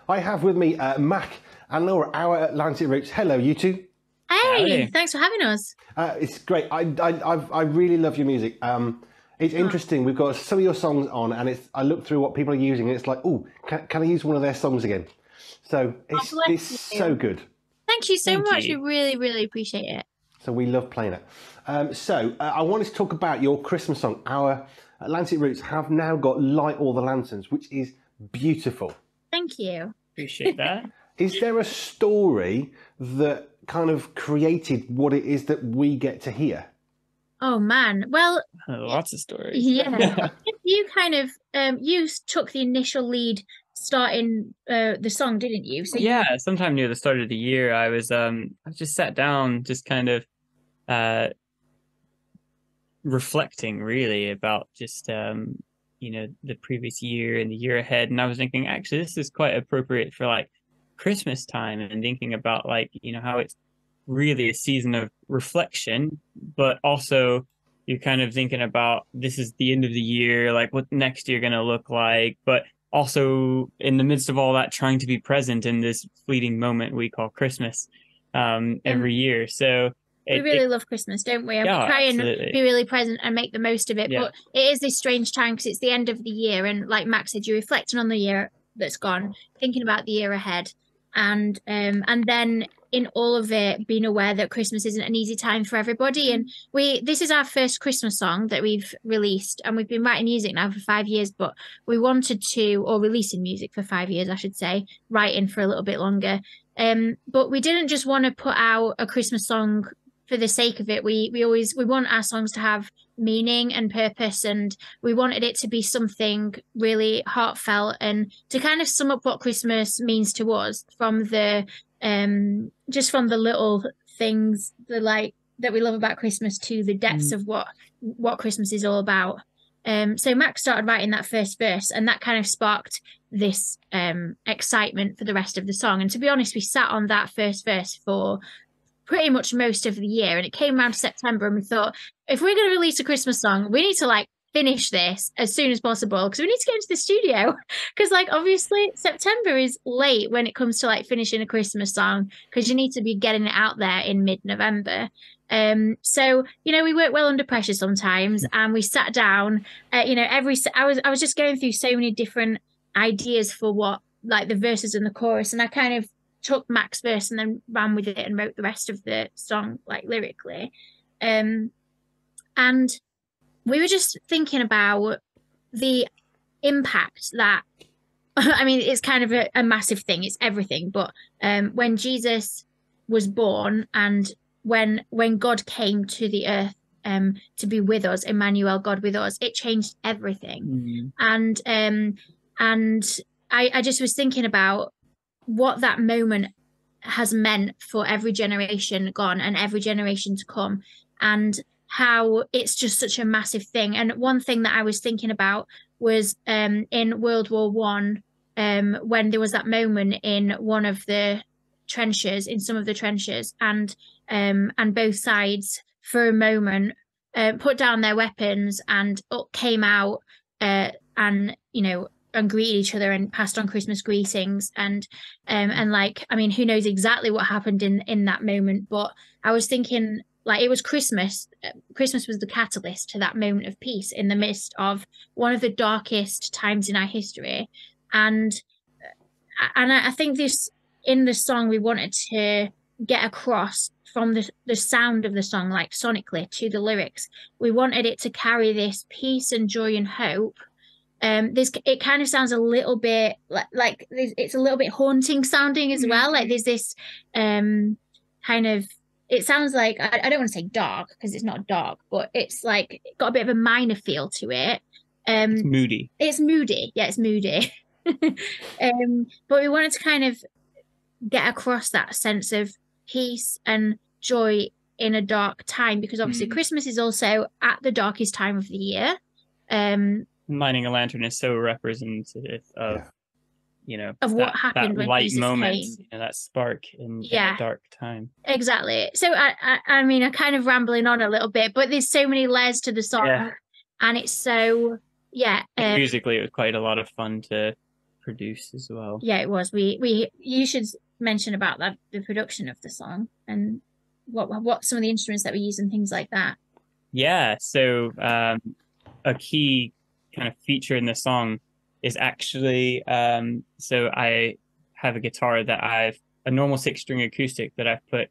I have with me Mac and Laura, our Atlantic Roots. Hello, you two. Hey, Howdy. thanks for having us. It's great. I really love your music. It's interesting. We've got some of your songs on, and I look through what people are using, and it's like, oh, can I use one of their songs again? So it's bless you. so good. Thank you so Thank much. you. We really, really appreciate it. So we love playing it. I wanted to talk about your Christmas song. Our Atlantic Roots have now got Light All the Lanterns, which is beautiful. Thank you. Appreciate that. Is there a story that kind of created what it is that we get to hear? Oh man. Well, Lots of stories. yeah. You kind of you took the initial lead starting the song, didn't you? So Yeah, sometime near the start of the year, I just sat down, just kind of reflecting really about just the previous year and the year ahead, and I was thinking actually this is quite appropriate for like Christmas time, and thinking about like how it's really a season of reflection, but also you're kind of thinking about this is the end of the year, like what next year gonna look like, but also in the midst of all that trying to be present in this fleeting moment we call Christmas every year. So we really love Christmas, don't we? And Yeah, we try absolutely. and be really present and make the most of it. Yeah. But it is this strange time because it's the end of the year, and like Max said, you're reflecting on the year that's gone, thinking about the year ahead, and then in all of it, being aware that Christmas isn't an easy time for everybody. And this is our first Christmas song that we've released, and we've been writing music now for 5 years, but we wanted to, or releasing music for 5 years, I should say, writing for a little bit longer. But we didn't just want to put out a Christmas song for the sake of it. We want our songs to have meaning and purpose, and we wanted it to be something really heartfelt and to kind of sum up what Christmas means to us, from the just from the little things that we love about Christmas to the depths of what Christmas is all about. So Max started writing that first verse, and that kind of sparked this excitement for the rest of the song. And to be honest, we sat on that first verse for pretty much most of the year, and it came around to September, and we thought, if we're going to release a Christmas song, we need to like finish this as soon as possible, because we need to get into the studio, because like obviously September is late when it comes to like finishing a Christmas song, because you need to be getting it out there in mid-November. So we work well under pressure sometimes, and we sat down. I was just going through so many different ideas for what, like, the verses and the chorus, and I kind of took Mac's verse and then ran with it and wrote the rest of the song like lyrically. And we were just thinking about the impact that I mean, it's kind of a massive thing, it's everything, but when Jesus was born, and when God came to the earth to be with us, Emmanuel, God with us, it changed everything. And I just was thinking about what that moment has meant for every generation gone and every generation to come, and how it's just such a massive thing. And one thing that I was thinking about was in World War One, when there was that moment in one of the trenches, in some of the trenches, and both sides for a moment put down their weapons and came out and greeted each other and passed on Christmas greetings, and like, I mean, who knows exactly what happened in that moment, but I was thinking, like, it was Christmas was the catalyst to that moment of peace in the midst of one of the darkest times in our history. And I think this, in the song, we wanted to get across from the sound of the song, like sonically, to the lyrics. We wanted it to carry this peace and joy and hope. It kind of sounds a little bit like it's a little bit haunting sounding as well. Like there's this kind of, it sounds like, I don't want to say dark because it's not dark, but it's like got a bit of a minor feel to it. It's moody. It's moody. Yeah, it's moody. But we wanted to kind of get across that sense of peace and joy in a dark time, because obviously Christmas is also at the darkest time of the year. Lighting a lantern is so representative of of what happened that when light Jesus moment, came. that spark in that dark time. Exactly. So I mean, I'm kind of rambling on a little bit, but there's so many layers to the song, and it's so musically it was quite a lot of fun to produced as well. Yeah, it was. You should mention about that, the production of the song, and what some of the instruments that we use and things like that. Yeah, so a key kind of feature in the song is actually so I have a guitar that a normal 6-string acoustic that I've put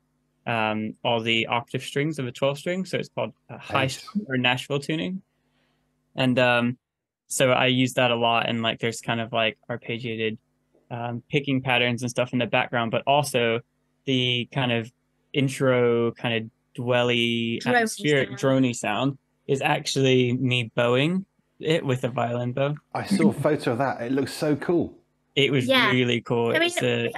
all the octave strings of a 12-string, so it's called high string or Nashville tuning. And so I use that a lot, and like there's kind of like arpeggiated picking patterns and stuff in the background, but also the kind of intro kind of dwelly atmospheric droney sound is actually me bowing it with a violin bow. I saw a photo of that. It looks so cool. It was really cool. I mean, it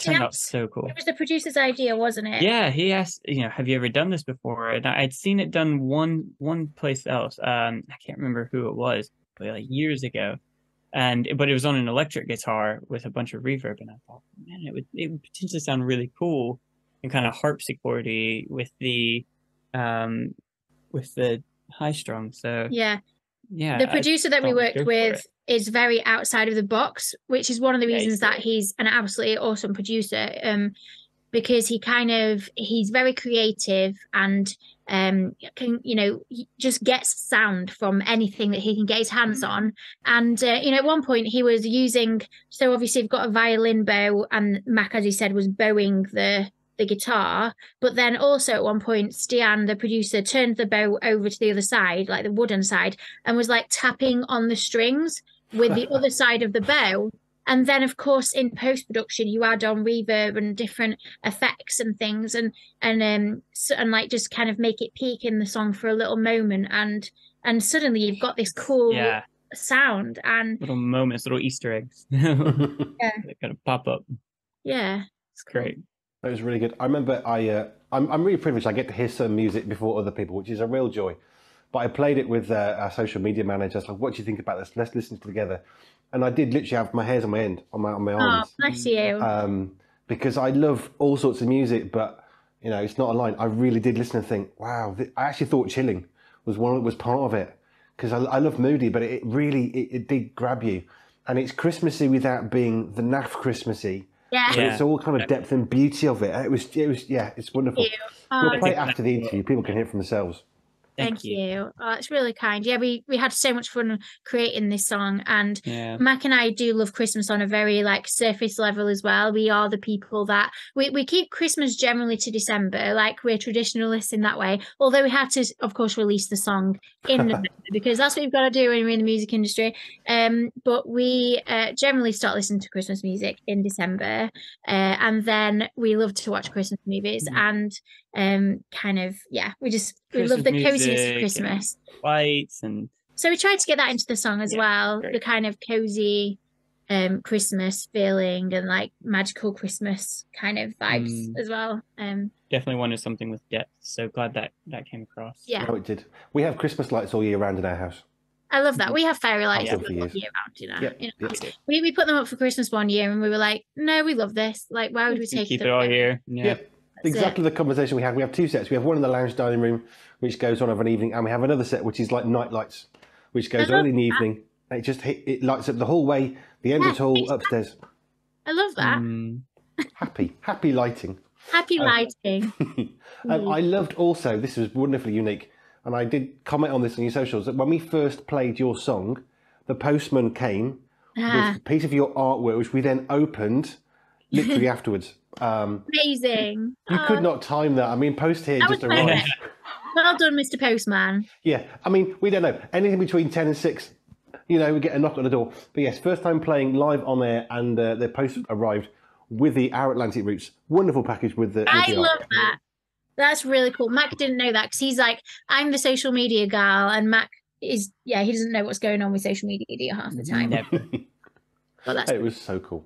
turned out so cool. It was the producer's idea, wasn't it? Yeah, he asked, have you ever done this before? And I'd seen it done one place else. I can't remember who it was, but like years ago. But it was on an electric guitar with a bunch of reverb, and I thought, man, it would potentially sound really cool and kind of harpsichordy with the high strum. So yeah, the producer that we worked with is very outside of the box, which is one of the reasons that he's an absolutely awesome producer. Because he's very creative and can, he just gets sound from anything that he can get his hands on. And at one point he was using, so obviously we've got a violin bow, and Mac, as he said, was bowing the guitar, but then also at one point Stian, the producer, turned the bow over to the other side, like the wooden side, and was like tapping on the strings with the other side of the bow. And then, of course, in post-production, you add on reverb and different effects and things, and like just kind of make it peak in the song for a little moment, and suddenly you've got this cool sound and little moments, little Easter eggs that kind of pop up. Yeah, it's great. That was really good. I remember I'm really privileged. I get to hear some music before other people, which is a real joy. But I played it with our social media manager. I was like, "What do you think about this? Let's listen together." And I did literally have my hairs on my end, on my arms. Oh, bless you. Because I love all sorts of music, but it's not a line. I really did listen and think, wow. I actually thought Chilling was part of it, because I love Moody, but it really it did grab you, and it's Christmassy without being the naff Christmassy. Yeah. But it's all kind of depth and beauty of it. It was it's wonderful. We'll play it after the interview. People can hear it for themselves. Thank you. Oh, it's really kind. Yeah, we had so much fun creating this song, and Mac and I do love Christmas on a very like surface level as well. We are the people that we keep Christmas generally to December, like we're traditionalists in that way. Although we have to, of course, release the song in November because that's what you've got to do when you're in the music industry. But we generally start listening to Christmas music in December, and then we love to watch Christmas movies and we love the coziness of Christmas, lights, and so we tried to get that into the song as well. Great. The kind of cozy Christmas feeling and like magical Christmas kind of vibes as well. Definitely wanted something with depth, so glad that came across. Yeah, it did. We have Christmas lights all year round in our house. I love that. We have fairy lights all year round, We put them up for Christmas one year and we were like, no, we love this. Like, why would we take it all year? Yeah. Exactly the conversation we had. We have two sets. We have one in the lounge dining room, which goes on of an evening, and we have another set which is like night lights, which goes on in the evening. And it lights up the whole way, the entrance hall, upstairs. I love that. Happy lighting. Happy lighting. I loved also, this was wonderfully unique, and I did comment on this on your socials, that when we first played your song, the postman came with a piece of your artwork, which we then opened literally afterwards. Amazing. You could not time that. I mean, post here just arrived. Well done, Mr. Postman. Yeah, I mean, we don't know. Anything between 10 and 6, we get a knock on the door. But yes, first time playing live on air, and the post arrived with our Atlantic Roots. Wonderful package with the I love that. That's really cool. Mac didn't know that because he's like, I'm the social media gal, and Mac is, he doesn't know what's going on with social media half the time. It was so cool.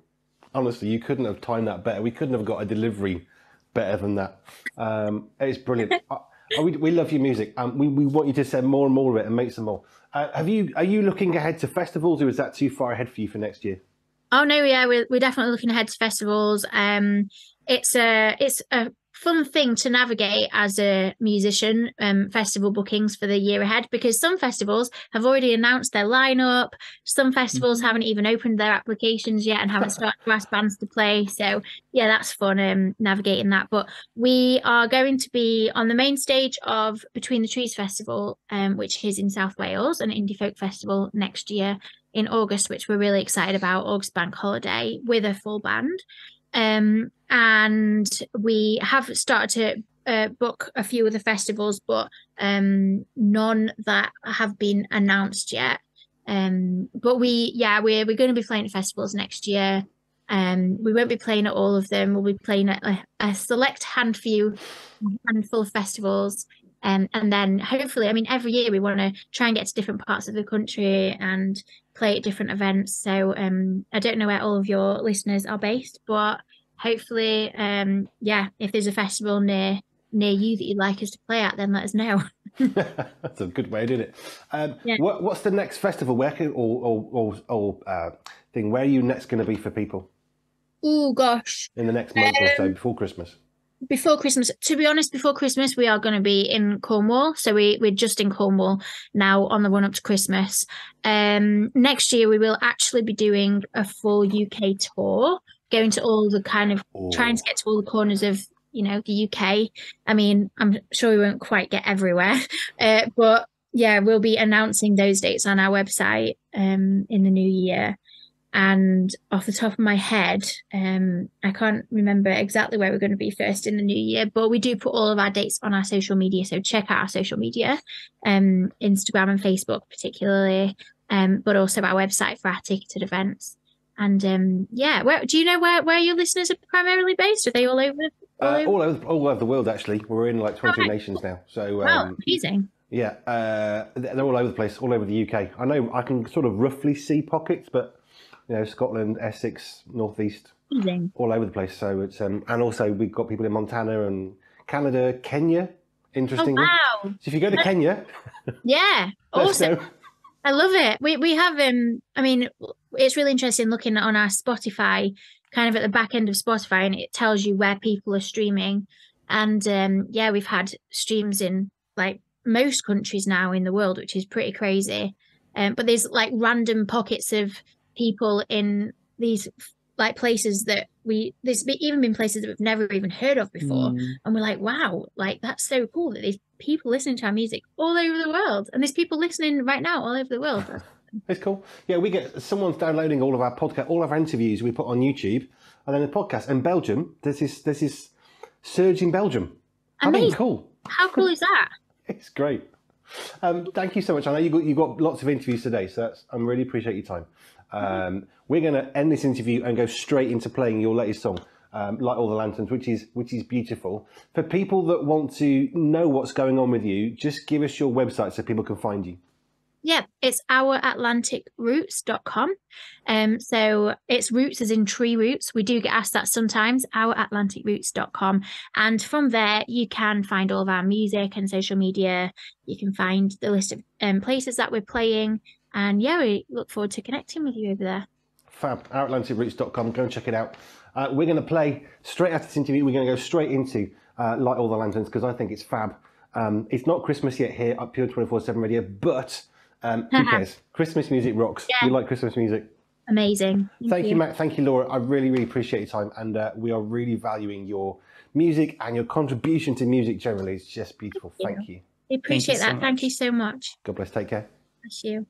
Honestly, you couldn't have timed that better. We couldn't have got a delivery better than that. It's brilliant. We love your music. We want you to send more and more of it and make some more. Are you looking ahead to festivals, or is that too far ahead for you for next year? Oh no, yeah, we're definitely looking ahead to festivals. It's a fun thing to navigate as a musician, festival bookings for the year ahead, because some festivals have already announced their lineup. Some festivals haven't even opened their applications yet and haven't started to ask bands to play. So yeah, that's fun, navigating that. But we are going to be on the main stage of Between the Trees Festival, which is in South Wales, an indie folk festival next year in August, which we're really excited about, August bank holiday, with a full band. And we have started to book a few of the festivals, but none that have been announced yet. But we're going to be playing at festivals next year. We won't be playing at all of them. We'll be playing at a select handful of festivals. And then hopefully, I mean, every year we want to try and get to different parts of the country and play at different events. So I don't know where all of your listeners are based, but hopefully, if there's a festival near you that you'd like us to play at, then let us know. That's a good way of doing it. What's the next festival? Where can, where are you next going to be for people? Oh gosh! In the next month or so, before Christmas. Before Christmas, to be honest, before Christmas we are going to be in Cornwall. So we're just in Cornwall now on the run up to Christmas. Next year we will actually be doing a full UK tour, going to all the trying to get to all the corners of the UK. I mean, I'm sure we won't quite get everywhere, but yeah, we'll be announcing those dates on our website in the new year. And off the top of my head, I can't remember exactly where we're going to be first in the new year, but we do put all of our dates on our social media. So check out our social media, Instagram and Facebook particularly, but also our website for our ticketed events. And do you know where your listeners are primarily based? Are they all over? All over the world, actually. We're in like 22 nations now. So amazing. Yeah, they're all over the place, all over the UK. I know I can sort of roughly see pockets, but Scotland, Essex, Northeast, all over the place. So it's and also we've got people in Montana and Canada, Kenya. Interestingly, wow! So if you go to Kenya, yeah, awesome. I love it. We have I mean, it's really interesting looking on our Spotify, kind of at the back end of Spotify, and it tells you where people are streaming. And we've had streams in like most countries now in the world, which is pretty crazy. But there's like random pockets of people in these like places that there's even been places that we've never even heard of before, and we're like, wow, like that's so cool that there's people listening to our music all over the world, and there's people listening right now all over the world. It's cool. Yeah, we get someone's downloading all of our podcast, all of our interviews we put on YouTube, and then the podcast. And Belgium, there's this surge in Belgium. Amazing. I mean, cool. How cool is that? It's great. Thank you so much. I know you got lots of interviews today, so I really appreciate your time. We're going to end this interview and go straight into playing your latest song, Light All the Lanterns, which is beautiful. For people that want to know what's going on with you, just give us your website so people can find you. Yeah, it's ouratlanticroots.com. So it's roots as in tree roots. We do get asked that sometimes, ouratlanticroots.com. And from there, you can find all of our music and social media. You can find the list of places that we're playing. And yeah, we look forward to connecting with you over there. Fab, ouratlanticroots.com. Go and check it out. We're going to play straight after this interview. We're going to go straight into Light All the Lanterns because I think it's fab. It's not Christmas yet here at Pure 24/7 Radio, but who cares? Christmas music rocks. Yeah. You like Christmas music? Amazing. Thank you, Matt. Thank you, Laura. I really, really appreciate your time. And we are really valuing your music and your contribution to music generally. It's just beautiful. Thank you. I appreciate that. Thank you so much. God bless. Take care. Bless you.